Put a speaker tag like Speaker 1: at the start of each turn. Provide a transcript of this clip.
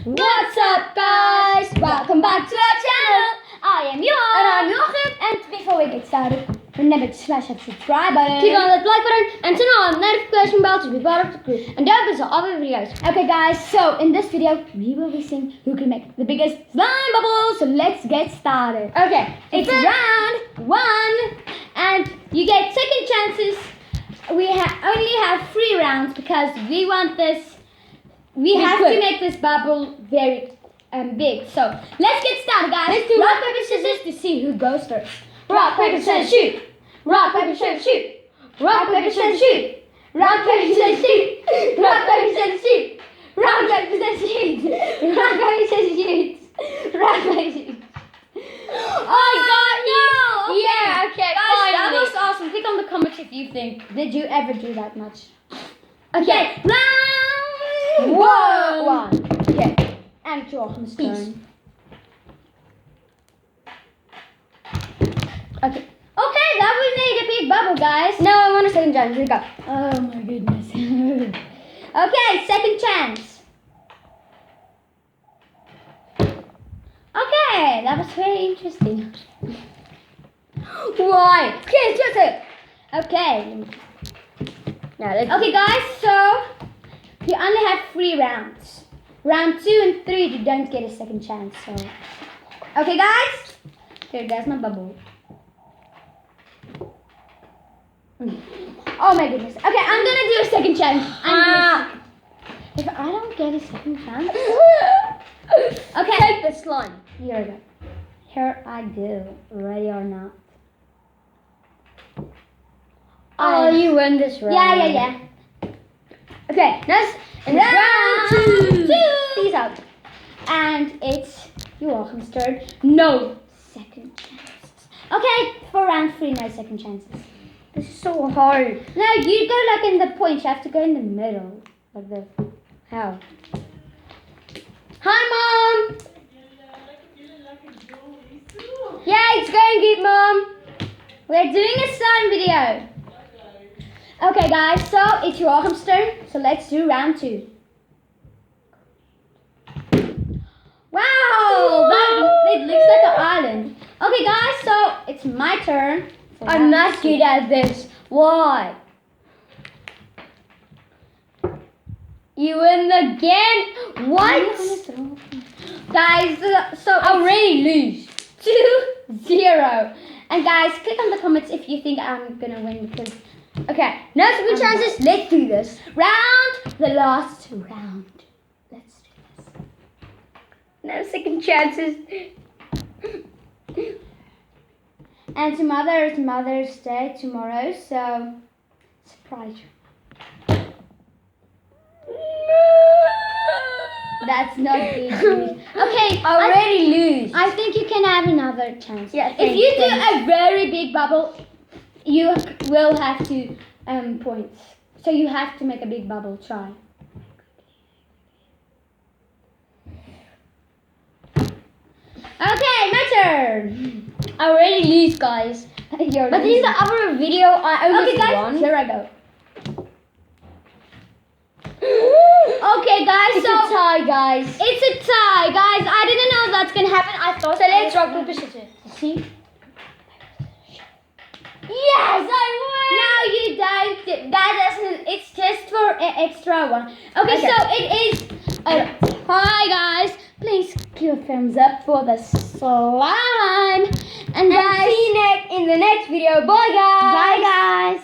Speaker 1: What's up, guys? Welcome back to our channel. I am Johan.
Speaker 2: And I'm Joachim.
Speaker 1: And before we get started, remember to smash that subscribe button.
Speaker 2: Click on that like button and turn on the notification bell to be part of the crew. And don't miss our other videos.
Speaker 1: Okay, guys, so in this video, we will be seeing who can make the biggest slime bubble. So let's get started.
Speaker 2: Okay,
Speaker 1: It's round 1, and you get second chances. We only have 3 rounds because we want this. We have to make this bubble very big. So let's get started, guys.
Speaker 2: Let's do
Speaker 1: rock, paper, scissors to see who goes first.
Speaker 2: rock, paper, scissors, shoot. Rock, paper, scissors, shoot. Rock, paper, scissors, shoot. Rock, paper, scissors, shoot. Rock, paper, scissors, shoot.
Speaker 1: Rock, paper, scissors, shoot. Rock, paper, scissors, shoot. Rock, paper, scissors.
Speaker 2: I got you! Yeah, okay,
Speaker 1: Guys, that
Speaker 2: finally.
Speaker 1: was awesome. Click on the comments if you think, did you ever do that much? Okay, round 1. Okay, and Joachim's turn. Okay. Okay, that we made a big bubble, guys.
Speaker 2: No, I want a second chance. Here we go.
Speaker 1: Oh my goodness. Okay, second chance. Okay, that was very interesting.
Speaker 2: Why? Okay, just it.
Speaker 1: Okay.
Speaker 2: Now, let's
Speaker 1: Okay, guys, so you only have 3 rounds. Round 2 and 3, you don't get a second chance. So, okay, guys. Here, there's my bubble. Oh my goodness. Okay, I'm gonna do a second chance. If I don't get a second chance. Okay.
Speaker 2: Take the slime.
Speaker 1: Here we go. Here I go. Ready or not?
Speaker 2: Oh, you win this round.
Speaker 1: Yeah. Okay, next
Speaker 2: Round 2.
Speaker 1: Peace out. And it's Joachim's turn. No second chances. Okay, for round 3, no second chances.
Speaker 2: This is so hard.
Speaker 1: No, you go like in the point. You have to go in the middle. Like this. How?
Speaker 2: Hi, Mom. Yeah, it's going good, Mom.
Speaker 1: We're doing a slime video. Okay, guys, so it's Joachim's turn. So let's do round 2. Wow, it looks like an island. Okay, guys, so it's my turn. for
Speaker 2: I'm
Speaker 1: round
Speaker 2: not
Speaker 1: 2.
Speaker 2: good at this. Why? You win again? What?
Speaker 1: Guys, so
Speaker 2: I already lose.
Speaker 1: 2-0. And guys, click on the comments if you think I'm gonna win because. Okay,
Speaker 2: No second chances. Let's do this.
Speaker 1: the last round. Let's do this.
Speaker 2: No second chances.
Speaker 1: And tomorrow is Mother's Day tomorrow, so surprise you. That's not good. Okay,
Speaker 2: I already lose.
Speaker 1: I think you can have another chance.
Speaker 2: Yeah,
Speaker 1: If
Speaker 2: thanks,
Speaker 1: you do
Speaker 2: thanks.
Speaker 1: a very big bubble, you will have to points. So you have to make a big bubble. Try. Okay, my turn.
Speaker 2: I already lose, guys.
Speaker 1: You're
Speaker 2: But in the other video, I almost
Speaker 1: okay, guys.
Speaker 2: won.
Speaker 1: Here I go. Okay, guys.
Speaker 2: It's
Speaker 1: so
Speaker 2: a tie, guys.
Speaker 1: it's a tie, guys. I didn't know that's gonna happen. I thought.
Speaker 2: So let's rock, paper, scissors.
Speaker 1: See?
Speaker 2: Yes, I
Speaker 1: No, you don't. That doesn't. It's just for an extra one. Okay,
Speaker 2: Okay.
Speaker 1: so it is a tie, guys. Please give a thumbs up for the slime. And
Speaker 2: And
Speaker 1: guys,
Speaker 2: see you in the next video. Bye, guys.
Speaker 1: bye, guys.